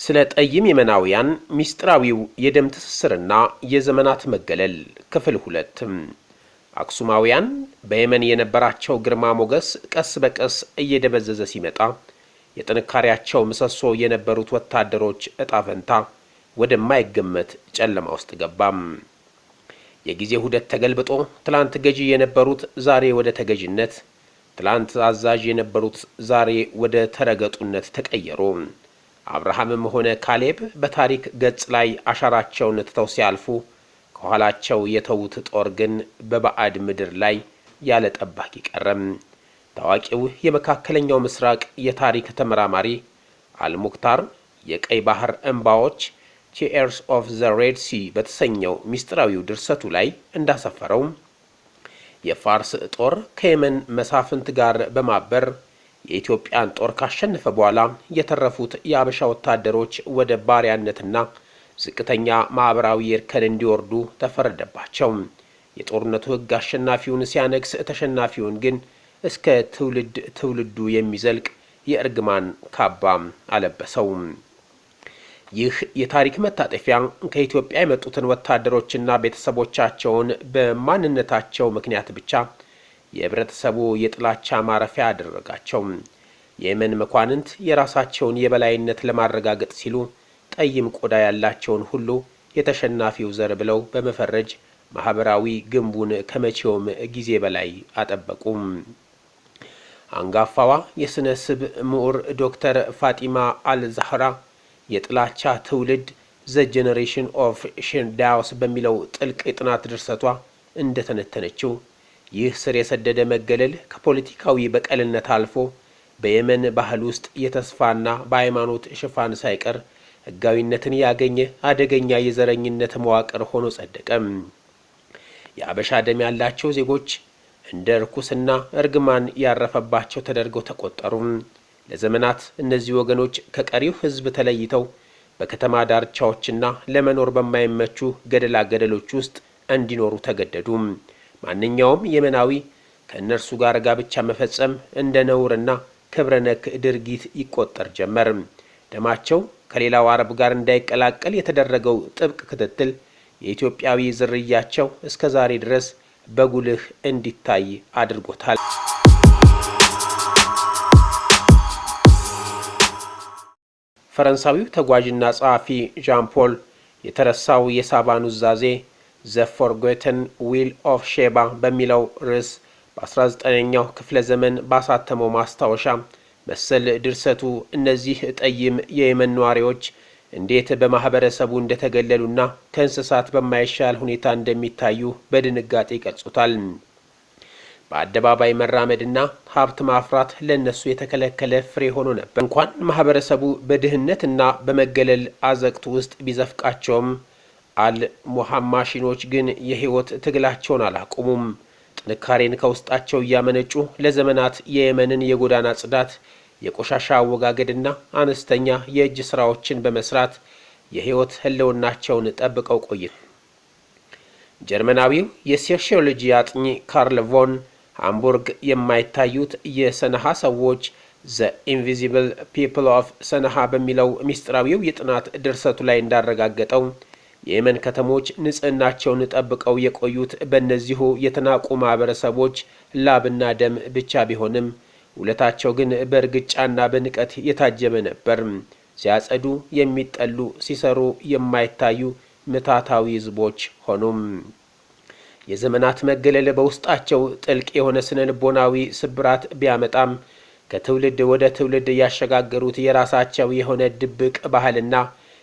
ስለ ጠይም የመናውያን ሚስጥራዊው የደም ትስስርና የዘመናት መገለል ክፍል 2 አክሱማውያን በየመን የነበራቸው ግርማ ሞገስ ቀስ በቀስ እየደበዘዘ ሲመጣ የጥንካሬያቸው ምሰሶ የነበሩት ወታደሮች እጣፈንታ ወደማይገመት ጨለማ ውስጥ ገባም። የጊዜ ሁደት ተገልብጦ ትላንት ገዢ የነበሩት ዛሬ ወደ ተገዥነት፣ ትላንት አዛዥ የነበሩት ዛሬ ወደ ተረገጡነት ተቀየሩ። አብርሃምም ሆነ ካሌብ በታሪክ ገጽ ላይ አሻራቸውን ትተው ሲያልፉ ከኋላቸው የተዉት ጦር ግን በባዕድ ምድር ላይ ያለ ጠባቂ ቀረም። ታዋቂው የመካከለኛው ምስራቅ የታሪክ ተመራማሪ አልሙክታር የቀይ ባህር እንባዎች ቲየርስ ኦፍ ዘ ሬድ ሲ በተሰኘው ሚስጥራዊው ድርሰቱ ላይ እንዳሰፈረው የፋርስ ጦር ከየመን መሳፍንት ጋር በማበር የኢትዮጵያን ጦር ካሸነፈ በኋላ የተረፉት የአበሻ ወታደሮች ወደ ባሪያነትና ዝቅተኛ ማዕበራዊ እርከን እንዲወርዱ ተፈረደባቸው። የጦርነቱ ሕግ አሸናፊውን ሲያነግስ ተሸናፊውን ግን እስከ ትውልዱ የሚዘልቅ የእርግማን ካባ አለበሰው። ይህ የታሪክ መታጠፊያ ከኢትዮጵያ የመጡትን ወታደሮችና ቤተሰቦቻቸውን በማንነታቸው ምክንያት ብቻ የህብረተሰቡ የጥላቻ ማረፊያ አደረጋቸው። የየመን መኳንንት የራሳቸውን የበላይነት ለማረጋገጥ ሲሉ ጠይም ቆዳ ያላቸውን ሁሉ የተሸናፊው ዘር ብለው በመፈረጅ ማህበራዊ ግንቡን ከመቼውም ጊዜ በላይ አጠበቁ። አንጋፋዋ የስነ ስብ ምሁር ዶክተር ፋጢማ አልዛህራ የጥላቻ ትውልድ ዘ ጄኔሬሽን ኦፍ ሼንዳውስ በሚለው ጥልቅ የጥናት ድርሰቷ እንደተነተነችው ይህ ስር የሰደደ መገለል ከፖለቲካዊ በቀልነት አልፎ በየመን ባህል ውስጥ የተስፋና በሃይማኖት ሽፋን ሳይቀር ህጋዊነትን ያገኘ አደገኛ የዘረኝነት መዋቅር ሆኖ ጸደቀ። የአበሻ ደም ያላቸው ዜጎች እንደ ርኩስና እርግማን ያረፈባቸው ተደርገው ተቆጠሩ። ለዘመናት እነዚህ ወገኖች ከቀሪው ህዝብ ተለይተው በከተማ ዳርቻዎችና ለመኖር በማይመቹ ገደላ ገደሎች ውስጥ እንዲኖሩ ተገደዱ። ማንኛውም የመናዊ ከእነርሱ ጋር ጋብቻ መፈጸም እንደ ነውርና ክብረ ነክ ድርጊት ይቆጠር ጀመር። ደማቸው ከሌላው አረብ ጋር እንዳይቀላቀል የተደረገው ጥብቅ ክትትል የኢትዮጵያዊ ዝርያቸው እስከ ዛሬ ድረስ በጉልህ እንዲታይ አድርጎታል። ፈረንሳዊው ተጓዥና ጸሐፊ ዣን ፖል የተረሳው የሳባ ኑዛዜ ዘ ፎርጎተን ዊል ኦፍ ሼባ በሚለው ርዕስ በ19ኛው ክፍለ ዘመን ባሳተመው ማስታወሻ መሰል ድርሰቱ እነዚህ ጠይም የየመን ነዋሪዎች እንዴት በማህበረሰቡ እንደተገለሉና ከእንስሳት በማይሻል ሁኔታ እንደሚታዩ በድንጋጤ ይገልጹታል። በአደባባይ መራመድና ሀብት ማፍራት ለነሱ የተከለከለ ፍሬ ሆኖ ነበር። እንኳን ማህበረሰቡ በድህነትና በመገለል አዘቅት ውስጥ ቢዘፍቃቸውም አልሙሐማሺኖች ግን የህይወት ትግላቸውን አላቆሙም። ጥንካሬን ከውስጣቸው እያመነጩ ለዘመናት የየመንን የጎዳና ጽዳት፣ የቆሻሻ አወጋገድና አነስተኛ የእጅ ስራዎችን በመስራት የህይወት ህልውናቸውን ጠብቀው ቆይተዋል። ጀርመናዊው የሶሺዮሎጂ አጥኚ ካርል ቮን ሃምቡርግ የማይታዩት የሰነሃ ሰዎች ዘ ኢንቪዚብል ፒፕል ኦፍ ሰነሃ በሚለው ሚስጥራዊው የጥናት ድርሰቱ ላይ እንዳረጋገጠው የየመን ከተሞች ንጽህናቸውን ጠብቀው የቆዩት በእነዚሁ የተናቁ ማህበረሰቦች ላብና ደም ብቻ ቢሆንም ውለታቸው ግን በእርግጫና በንቀት የታጀበ ነበር። ሲያጸዱ የሚጠሉ፣ ሲሰሩ የማይታዩ ምታታዊ ህዝቦች ሆኑም። የዘመናት መገለል በውስጣቸው ጥልቅ የሆነ ስነ ልቦናዊ ስብራት ቢያመጣም ከትውልድ ወደ ትውልድ ያሸጋገሩት የራሳቸው የሆነ ድብቅ ባህልና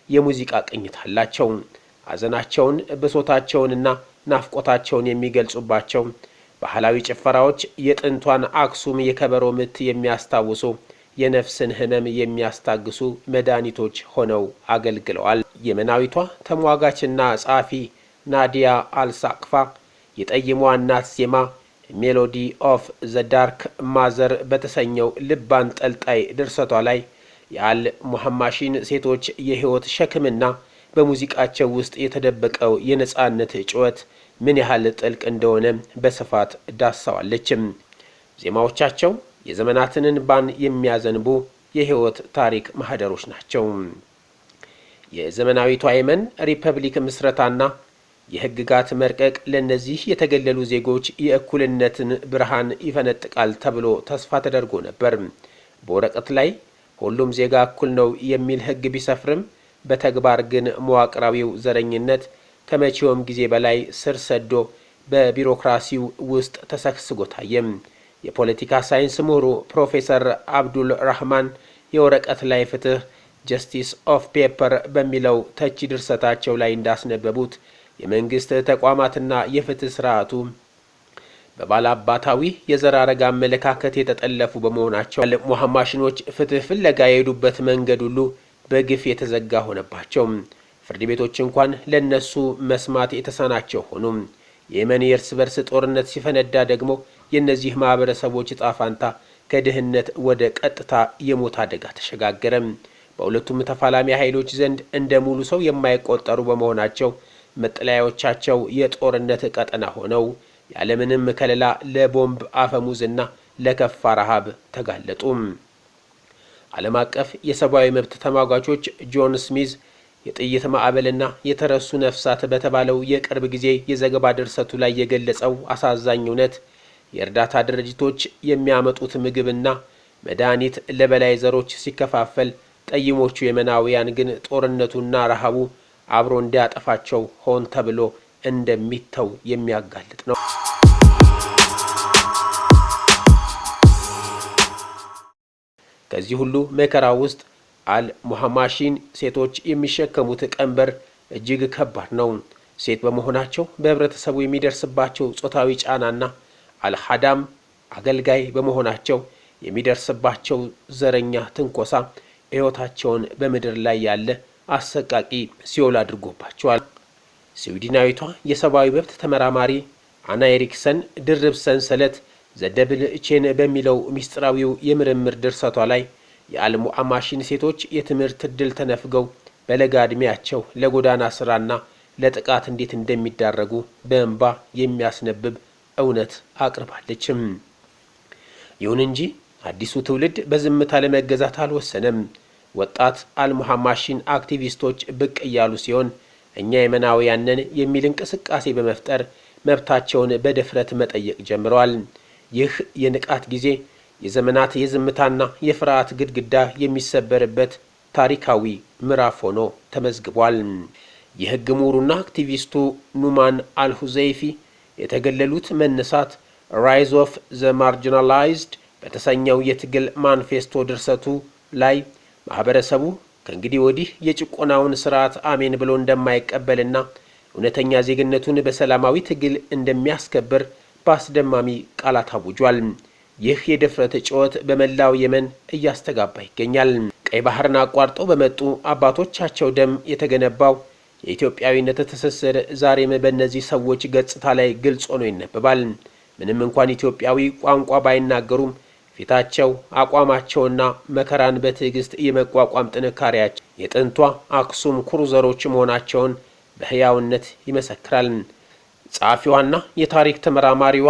የሙዚቃ ቅኝት አላቸው። ሐዘናቸውን፣ ብሶታቸውንና ናፍቆታቸውን የሚገልጹባቸው ባህላዊ ጭፈራዎች የጥንቷን አክሱም የከበሮ ምት የሚያስታውሱ፣ የነፍስን ህመም የሚያስታግሱ መድኃኒቶች ሆነው አገልግለዋል። የመናዊቷ ተሟጋችና ጸሐፊ ናዲያ አልሳቅፋ የጠይሟ እናት ዜማ ሜሎዲ ኦፍ ዘ ዳርክ ማዘር በተሰኘው ልብ አንጠልጣይ ድርሰቷ ላይ የአል ሙሐማሺን ሴቶች የህይወት ሸክምና በሙዚቃቸው ውስጥ የተደበቀው የነጻነት ጩኸት ምን ያህል ጥልቅ እንደሆነ በስፋት ዳሳዋለች። ዜማዎቻቸው የዘመናትን እንባን የሚያዘንቡ የህይወት ታሪክ ማህደሮች ናቸው። የዘመናዊቷ የመን ሪፐብሊክ ምስረታና የህግጋት መርቀቅ ለነዚህ የተገለሉ ዜጎች የእኩልነትን ብርሃን ይፈነጥቃል ተብሎ ተስፋ ተደርጎ ነበር። በወረቀት ላይ ሁሉም ዜጋ እኩል ነው የሚል ህግ ቢሰፍርም በተግባር ግን መዋቅራዊው ዘረኝነት ከመቼውም ጊዜ በላይ ስር ሰዶ በቢሮክራሲው ውስጥ ተሰግስጎ ታየም። የፖለቲካ ሳይንስ ምሁሩ ፕሮፌሰር አብዱል ራህማን የወረቀት ላይ ፍትህ ጀስቲስ ኦፍ ፔፐር በሚለው ተቺ ድርሰታቸው ላይ እንዳስነበቡት የመንግስት ተቋማትና የፍትህ ስርዓቱ በባላባታዊ የዘራረግ አመለካከት የተጠለፉ በመሆናቸው ሙሐማሽኖች ፍትህ ፍለጋ የሄዱበት መንገድ ሁሉ በግፍ የተዘጋ ሆነባቸው። ፍርድ ቤቶች እንኳን ለነሱ መስማት የተሳናቸው ሆኑ። የየመን የእርስ በርስ ጦርነት ሲፈነዳ ደግሞ የእነዚህ ማህበረሰቦች ዕጣ ፈንታ ከድህነት ወደ ቀጥታ የሞት አደጋ ተሸጋገረ። በሁለቱም ተፋላሚ ኃይሎች ዘንድ እንደ ሙሉ ሰው የማይቆጠሩ በመሆናቸው መጠለያዎቻቸው የጦርነት ቀጠና ሆነው ያለምንም ከለላ ለቦምብ አፈሙዝና ለከፋ ረሃብ ተጋለጡ። ዓለም አቀፍ የሰብአዊ መብት ተሟጋቾች ጆን ስሚዝ የጥይት ማዕበልና የተረሱ ነፍሳት በተባለው የቅርብ ጊዜ የዘገባ ድርሰቱ ላይ የገለጸው አሳዛኝ እውነት የእርዳታ ድርጅቶች የሚያመጡት ምግብና መድኃኒት ለበላይ ዘሮች ሲከፋፈል ጠይሞቹ የመናውያን ግን ጦርነቱና ረሃቡ አብሮ እንዲያጠፋቸው ሆን ተብሎ እንደሚተው የሚያጋልጥ ነው። ከዚህ ሁሉ መከራ ውስጥ አልሙሐማሺን ሴቶች የሚሸከሙት ቀንበር እጅግ ከባድ ነው። ሴት በመሆናቸው በህብረተሰቡ የሚደርስባቸው ጾታዊ ጫናና አልሐዳም አገልጋይ በመሆናቸው የሚደርስባቸው ዘረኛ ትንኮሳ ሕይወታቸውን በምድር ላይ ያለ አሰቃቂ ሲኦል አድርጎባቸዋል። ስዊድናዊቷ የሰብአዊ መብት ተመራማሪ አና ኤሪክሰን ድርብ ሰንሰለት ዘደብል ቼን በሚለው ሚስጥራዊው የምርምር ድርሰቷ ላይ የአልሙሐማሺን ሴቶች የትምህርት ዕድል ተነፍገው በለጋ ዕድሜያቸው ለጎዳና ስራና ለጥቃት እንዴት እንደሚዳረጉ በእንባ የሚያስነብብ እውነት አቅርባለችም። ይሁን እንጂ አዲሱ ትውልድ በዝምታ ለመገዛት አልወሰነም። ወጣት አልሙሐማሺን አክቲቪስቶች ብቅ እያሉ ሲሆን እኛ የመናውያንን የሚል እንቅስቃሴ በመፍጠር መብታቸውን በድፍረት መጠየቅ ጀምረዋል። ይህ የንቃት ጊዜ የዘመናት የዝምታና የፍርሃት ግድግዳ የሚሰበርበት ታሪካዊ ምዕራፍ ሆኖ ተመዝግቧል። የህግ ምሁሩና አክቲቪስቱ ኑማን አልሁዘይፊ የተገለሉት መነሳት ራይዝ ኦፍ ዘ ማርጂናላይዝድ በተሰኘው የትግል ማንፌስቶ ድርሰቱ ላይ ማህበረሰቡ ከእንግዲህ ወዲህ የጭቆናውን ስርዓት አሜን ብሎ እንደማይቀበልና እውነተኛ ዜግነቱን በሰላማዊ ትግል እንደሚያስከብር በአስደማሚ ቃላት አውጇል። ይህ የድፍረት ጩኸት በመላው የመን እያስተጋባ ይገኛል። ቀይ ባህርን አቋርጠው በመጡ አባቶቻቸው ደም የተገነባው የኢትዮጵያዊነት ትስስር ዛሬም በእነዚህ ሰዎች ገጽታ ላይ ግልጽ ሆኖ ይነበባል። ምንም እንኳን ኢትዮጵያዊ ቋንቋ ባይናገሩም ፊታቸው፣ አቋማቸውና መከራን በትዕግስት የመቋቋም ጥንካሬያቸው የጥንቷ አክሱም ክሩዘሮች መሆናቸውን በሕያውነት ይመሰክራል። ጸሐፊዋና የታሪክ ተመራማሪዋ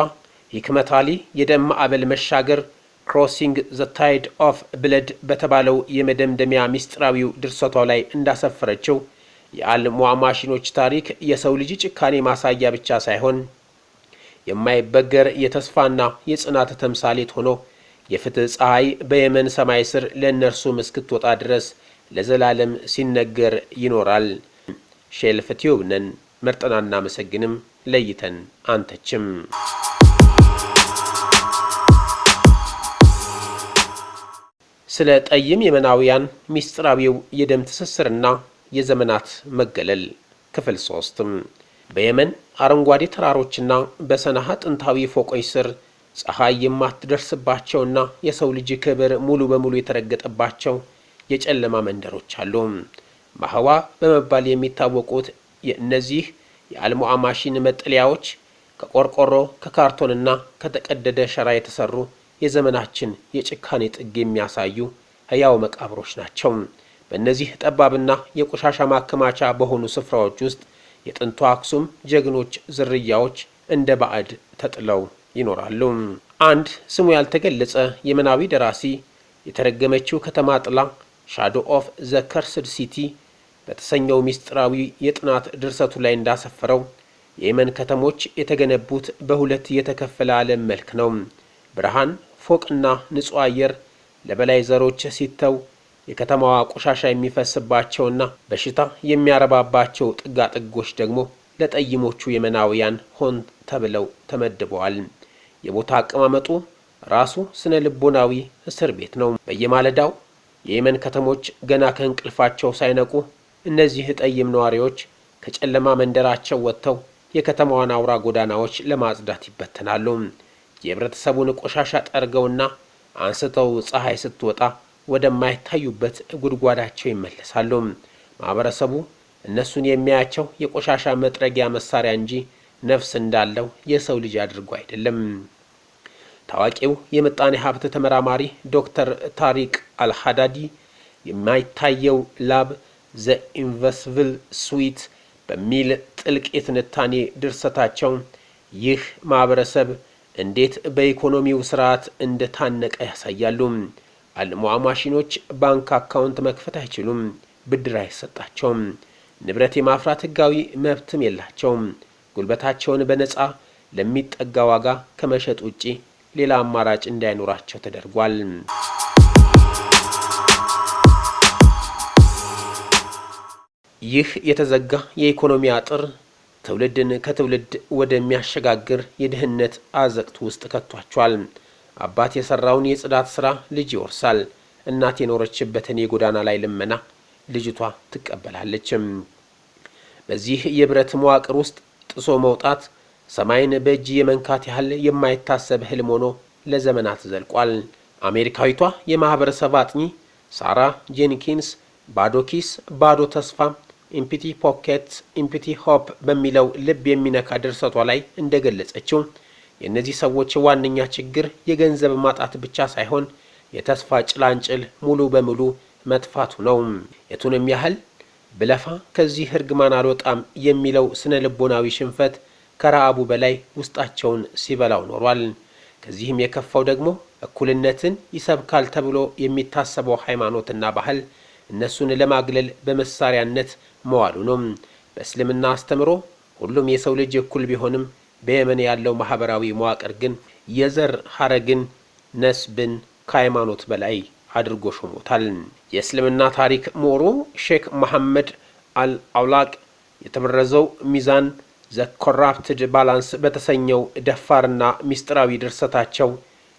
ሂክመት አሊ የደም ማዕበል መሻገር ክሮሲንግ ዘ ታይድ ኦፍ ብለድ በተባለው የመደምደሚያ ሚስጥራዊው ድርሰቷ ላይ እንዳሰፈረችው የአልሙሐማሺኖች ታሪክ የሰው ልጅ ጭካኔ ማሳያ ብቻ ሳይሆን የማይበገር የተስፋና የጽናት ተምሳሌት ሆኖ የፍትህ ፀሐይ በየመን ሰማይ ስር ለእነርሱም እስክትወጣ ድረስ ለዘላለም ሲነገር ይኖራል። ሼልፍ ቲዩብ ነን። መርጠን አናመሰግንም፣ ለይተን አንተችም። ስለ ጠይም የመናውያን ሚስጥራዊው የደም ትስስርና የዘመናት መገለል ክፍል 3 በየመን አረንጓዴ ተራሮችና በሰናሃ ጥንታዊ ፎቆች ስር ፀሐይ የማትደርስባቸውና የሰው ልጅ ክብር ሙሉ በሙሉ የተረገጠባቸው የጨለማ መንደሮች አሉ። ማህዋ በመባል የሚታወቁት የእነዚህ የአልሙሐማሺን መጠለያዎች ከቆርቆሮ ከካርቶንና ከተቀደደ ሸራ የተሰሩ የዘመናችን የጭካኔ ጥግ የሚያሳዩ ሕያው መቃብሮች ናቸው። በእነዚህ ጠባብና የቆሻሻ ማከማቻ በሆኑ ስፍራዎች ውስጥ የጥንቷ አክሱም ጀግኖች ዝርያዎች እንደ ባዕድ ተጥለው ይኖራሉ። አንድ ስሙ ያልተገለጸ የመናዊ ደራሲ የተረገመችው ከተማ ጥላ ሻዶ ኦፍ ዘ ከርስድ ሲቲ በተሰኘው ሚስጥራዊ የጥናት ድርሰቱ ላይ እንዳሰፈረው የየመን ከተሞች የተገነቡት በሁለት የተከፈለ ዓለም መልክ ነው። ብርሃን፣ ፎቅና ንጹህ አየር ለበላይ ዘሮች ሲተው የከተማዋ ቆሻሻ የሚፈስባቸውና በሽታ የሚያረባባቸው ጥጋጥጎች ደግሞ ለጠይሞቹ የመናውያን ሆን ተብለው ተመድበዋል። የቦታ አቀማመጡ ራሱ ስነ ልቦናዊ እስር ቤት ነው። በየማለዳው የየመን ከተሞች ገና ከእንቅልፋቸው ሳይነቁ እነዚህ ጠይም ነዋሪዎች ከጨለማ መንደራቸው ወጥተው የከተማዋን አውራ ጎዳናዎች ለማጽዳት ይበተናሉ። የህብረተሰቡን ቆሻሻ ጠርገውና አንስተው ፀሐይ ስትወጣ ወደማይታዩበት ጉድጓዳቸው ይመለሳሉ። ማህበረሰቡ እነሱን የሚያያቸው የቆሻሻ መጥረጊያ መሳሪያ እንጂ ነፍስ እንዳለው የሰው ልጅ አድርጎ አይደለም። ታዋቂው የምጣኔ ሀብት ተመራማሪ ዶክተር ታሪክ አልሃዳዲ የማይታየው ላብ ዘ ኢንቨስብል ስዊት በሚል ጥልቅ የትንታኔ ድርሰታቸው ይህ ማህበረሰብ እንዴት በኢኮኖሚው ስርዓት እንደታነቀ ያሳያሉ። አልሙዓ ማሽኖች ባንክ አካውንት መክፈት አይችሉም፣ ብድር አይሰጣቸውም፣ ንብረት የማፍራት ህጋዊ መብትም የላቸውም። ጉልበታቸውን በነፃ ለሚጠጋ ዋጋ ከመሸጥ ውጪ ሌላ አማራጭ እንዳይኖራቸው ተደርጓል። ይህ የተዘጋ የኢኮኖሚ አጥር ትውልድን ከትውልድ ወደሚያሸጋግር የድህነት አዘቅት ውስጥ ከቷቸዋል። አባት የሰራውን የጽዳት ስራ ልጅ ይወርሳል። እናት የኖረችበትን የጎዳና ላይ ልመና ልጅቷ ትቀበላለች። በዚህ የብረት መዋቅር ውስጥ ጥሶ መውጣት ሰማይን በእጅ የመንካት ያህል የማይታሰብ ህልም ሆኖ ለዘመናት ዘልቋል። አሜሪካዊቷ የማህበረሰብ አጥኚ ሳራ ጄንኪንስ ባዶ ኪስ ባዶ ተስፋ ኢምፒቲ ፖኬት ኢምፒቲ ሆፕ በሚለው ልብ የሚነካ ድርሰቷ ላይ እንደገለጸችው የእነዚህ ሰዎች ዋነኛ ችግር የገንዘብ ማጣት ብቻ ሳይሆን የተስፋ ጭላንጭል ሙሉ በሙሉ መጥፋቱ ነው። የቱንም ያህል ብለፋ ከዚህ እርግማን አልወጣም የሚለው ስነ ልቦናዊ ሽንፈት ከረሃቡ በላይ ውስጣቸውን ሲበላው ኖሯል። ከዚህም የከፋው ደግሞ እኩልነትን ይሰብካል ተብሎ የሚታሰበው ሃይማኖትና ባህል እነሱን ለማግለል በመሳሪያነት መዋሉ ነው። በእስልምና አስተምሮ ሁሉም የሰው ልጅ እኩል ቢሆንም በየመን ያለው ማህበራዊ መዋቅር ግን የዘር ሐረግን ነስብን ከሃይማኖት በላይ አድርጎ ሾሞታል። የእስልምና ታሪክ ምሁሩ ሼክ መሐመድ አልአውላቅ የተበረዘው ሚዛን ዘ ኮራፕትድ ባላንስ በተሰኘው ደፋርና ሚስጥራዊ ድርሰታቸው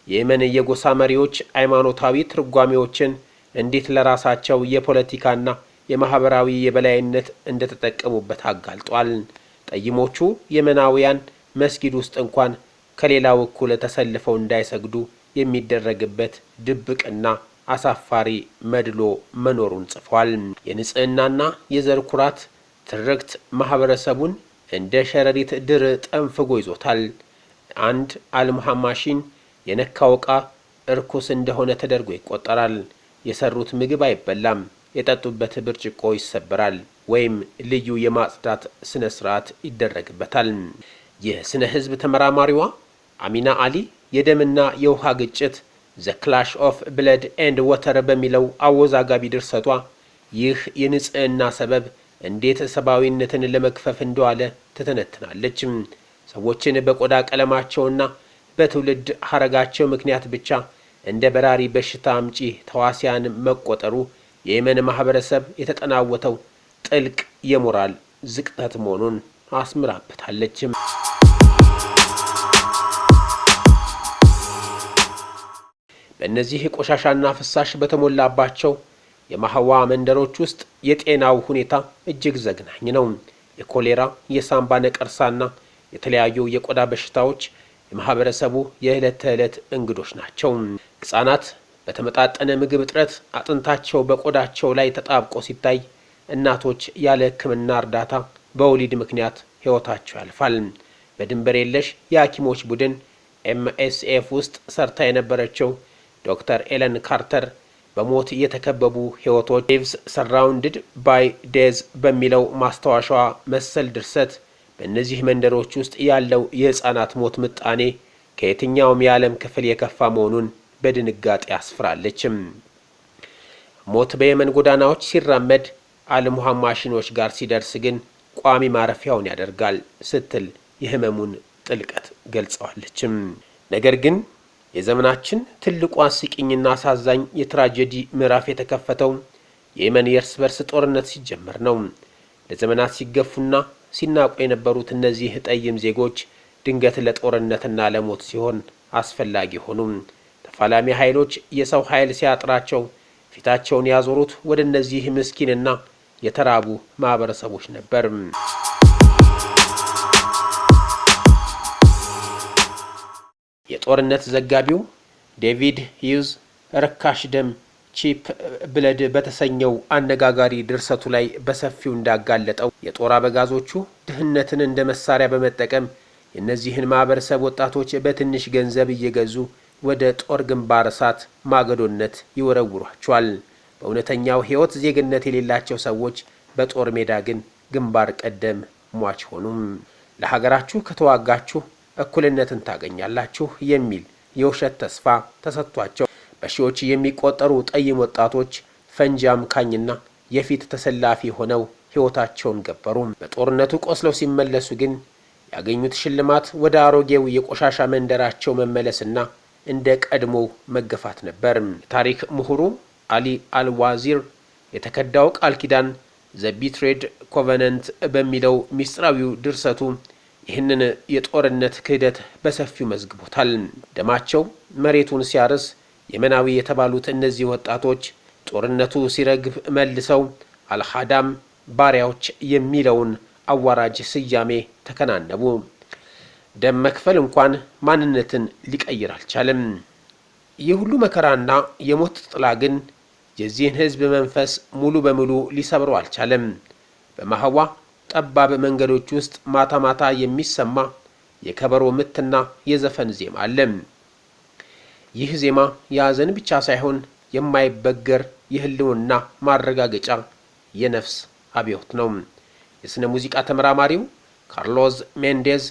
የየመን የጎሳ መሪዎች ሃይማኖታዊ ትርጓሜዎችን እንዴት ለራሳቸው የፖለቲካና የማህበራዊ የበላይነት እንደተጠቀሙበት አጋልጧል። ጠይሞቹ የመናውያን መስጊድ ውስጥ እንኳን ከሌላው እኩል ተሰልፈው እንዳይሰግዱ የሚደረግበት ድብቅና አሳፋሪ መድሎ መኖሩን ጽፏል። የንጽህናና የዘር ኩራት ትርክት ማህበረሰቡን እንደ ሸረሪት ድር ጠንፍጎ ይዞታል። አንድ አልሙዓ ማሽን የነካው ዕቃ እርኩስ እንደሆነ ተደርጎ ይቆጠራል። የሰሩት ምግብ አይበላም፣ የጠጡበት ብርጭቆ ይሰበራል ወይም ልዩ የማጽዳት ስነ ስርዓት ይደረግበታል። የስነ ህዝብ ተመራማሪዋ አሚና አሊ የደምና የውሃ ግጭት ዘ ክላሽ ኦፍ ብለድ ኤንድ ወተር በሚለው አወዛጋቢ ድርሰቷ ይህ የንጽህና ሰበብ እንዴት ሰብአዊነትን ለመክፈፍ እንደዋለ ትተነትናለች። ሰዎችን በቆዳ ቀለማቸውና በትውልድ ሐረጋቸው ምክንያት ብቻ እንደ በራሪ በሽታ አምጪ ተዋሲያን መቆጠሩ የየመን ማህበረሰብ የተጠናወተው ጥልቅ የሞራል ዝቅጠት መሆኑን አስምራበታለች። በእነዚህ ቆሻሻና ፍሳሽ በተሞላባቸው የማህዋ መንደሮች ውስጥ የጤናው ሁኔታ እጅግ ዘግናኝ ነው። የኮሌራ፣ የሳምባ ነቀርሳና የተለያዩ የቆዳ በሽታዎች የማህበረሰቡ የዕለት ተዕለት እንግዶች ናቸው። ህጻናት በተመጣጠነ ምግብ እጥረት አጥንታቸው በቆዳቸው ላይ ተጣብቆ ሲታይ፣ እናቶች ያለ ሕክምና እርዳታ በወሊድ ምክንያት ህይወታቸው ያልፋል። በድንበር የለሽ የሐኪሞች ቡድን MSF ውስጥ ሰርታ የነበረችው ዶክተር ኤለን ካርተር በሞት የተከበቡ ህይወቶች ሊቭስ ሰራውንድድ ባይ ዴዝ በሚለው ማስታወሻዋ መሰል ድርሰት በእነዚህ መንደሮች ውስጥ ያለው የህፃናት ሞት ምጣኔ ከየትኛውም የዓለም ክፍል የከፋ መሆኑን በድንጋጤ አስፍራለች። ሞት በየመን ጎዳናዎች ሲራመድ አልሙሐማሽኖች ጋር ሲደርስ ግን ቋሚ ማረፊያውን ያደርጋል ስትል የህመሙን ጥልቀት ገልጸዋለችም። ነገር ግን የዘመናችን ትልቁ አስቂኝና አሳዛኝ የትራጀዲ ምዕራፍ የተከፈተው የየመን የእርስ በርስ ጦርነት ሲጀመር ነው። ለዘመናት ሲገፉና ሲናቁ የነበሩት እነዚህ ጠይም ዜጎች ድንገት ለጦርነትና ለሞት ሲሆን አስፈላጊ ሆኑ። ተፋላሚ ኃይሎች የሰው ኃይል ሲያጥራቸው ፊታቸውን ያዞሩት ወደ እነዚህ ምስኪንና የተራቡ ማህበረሰቦች ነበር። የጦርነት ዘጋቢው ዴቪድ ሂውዝ ርካሽ ደም ቺፕ ብለድ በተሰኘው አነጋጋሪ ድርሰቱ ላይ በሰፊው እንዳጋለጠው የጦር አበጋዞቹ ድህነትን እንደ መሳሪያ በመጠቀም የእነዚህን ማህበረሰብ ወጣቶች በትንሽ ገንዘብ እየገዙ ወደ ጦር ግንባር እሳት ማገዶነት ይወረውሯቸዋል። በእውነተኛው ሕይወት ዜግነት የሌላቸው ሰዎች በጦር ሜዳ ግን ግንባር ቀደም ሟች ሆኑም። ለሀገራችሁ ከተዋጋችሁ እኩልነትን ታገኛላችሁ የሚል የውሸት ተስፋ ተሰጥቷቸው በሺዎች የሚቆጠሩ ጠይም ወጣቶች ፈንጂ አምካኝና የፊት ተሰላፊ ሆነው ሕይወታቸውን ገበሩ። በጦርነቱ ቆስለው ሲመለሱ ግን ያገኙት ሽልማት ወደ አሮጌው የቆሻሻ መንደራቸው መመለስና እንደ ቀድሞው መገፋት ነበር። የታሪክ ምሁሩ አሊ አልዋዚር የተከዳው ቃል ኪዳን ዘ ቢትሬድ ኮቨነንት በሚለው ሚስጥራዊው ድርሰቱ ይህንን የጦርነት ክህደት በሰፊው መዝግቦታል። ደማቸው መሬቱን ሲያርስ የመናዊ የተባሉት እነዚህ ወጣቶች ጦርነቱ ሲረግብ መልሰው አልሃዳም ባሪያዎች የሚለውን አዋራጅ ስያሜ ተከናነቡ። ደም መክፈል እንኳን ማንነትን ሊቀይር አልቻለም። ይህ ሁሉ መከራና የሞት ጥላ ግን የዚህን ሕዝብ መንፈስ ሙሉ በሙሉ ሊሰብረው አልቻለም። በማህዋ ጠባብ መንገዶች ውስጥ ማታ ማታ የሚሰማ የከበሮ ምትና የዘፈን ዜማ አለ። ይህ ዜማ የሐዘን ብቻ ሳይሆን የማይበገር የህልውና ማረጋገጫ የነፍስ አብዮት ነው። የሥነ ሙዚቃ ተመራማሪው ካርሎስ ሜንዴዝ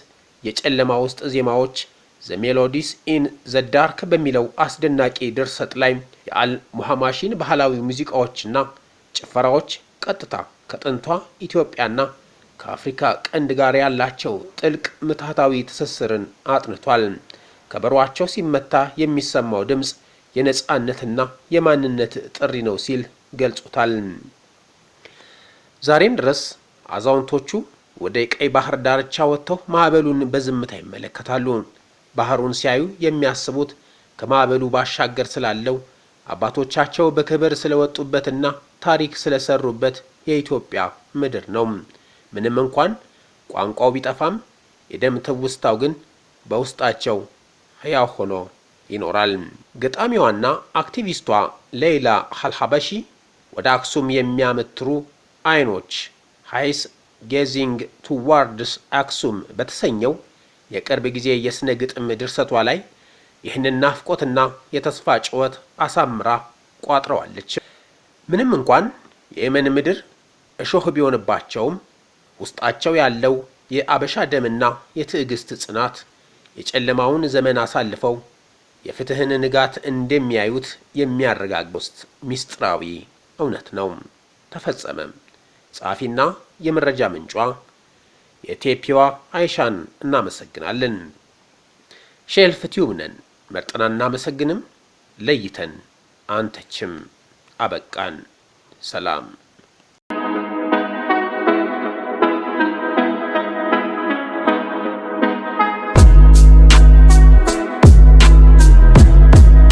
የጨለማ ውስጥ ዜማዎች ዘ ሜሎዲስ ኢን ዘ ዳርክ በሚለው አስደናቂ ድርሰት ላይ የአል ሙሐማሺን ባህላዊ ሙዚቃዎችና ጭፈራዎች ቀጥታ ከጥንቷ ኢትዮጵያና ከአፍሪካ ቀንድ ጋር ያላቸው ጥልቅ ምትሃታዊ ትስስርን አጥንቷል። ከበሮአቸው ሲመታ የሚሰማው ድምፅ የነጻነትና የማንነት ጥሪ ነው ሲል ገልጾታል። ዛሬም ድረስ አዛውንቶቹ ወደ ቀይ ባህር ዳርቻ ወጥተው ማዕበሉን በዝምታ ይመለከታሉ። ባህሩን ሲያዩ የሚያስቡት ከማዕበሉ ባሻገር ስላለው አባቶቻቸው በክብር ስለወጡበትና ታሪክ ስለሰሩበት የኢትዮጵያ ምድር ነው። ምንም እንኳን ቋንቋው ቢጠፋም የደም ትውስታው ግን በውስጣቸው ሕያው ሆኖ ይኖራል። ገጣሚዋና አክቲቪስቷ ሌይላ አልሐበሺ ወደ አክሱም የሚያመትሩ አይኖች ሃይስ ጌዚንግ ቱዋርድስ አክሱም በተሰኘው የቅርብ ጊዜ የስነ ግጥም ድርሰቷ ላይ ይህንን ናፍቆትና የተስፋ ጩኸት አሳምራ ቋጥረዋለች። ምንም እንኳን የየመን ምድር እሾህ ቢሆንባቸውም ውስጣቸው ያለው የአበሻ ደምና የትዕግስት ጽናት የጨለማውን ዘመን አሳልፈው የፍትህን ንጋት እንደሚያዩት የሚያረጋግጥ ሚስጥራዊ እውነት ነው። ተፈጸመ። ጸሐፊና የመረጃ ምንጯ የኢትዮጵያዋ አይሻን እናመሰግናለን። ሼልፍ ቲዩብ ነን። መርጠና እናመሰግንም፣ ለይተን አንተችም። አበቃን። ሰላም።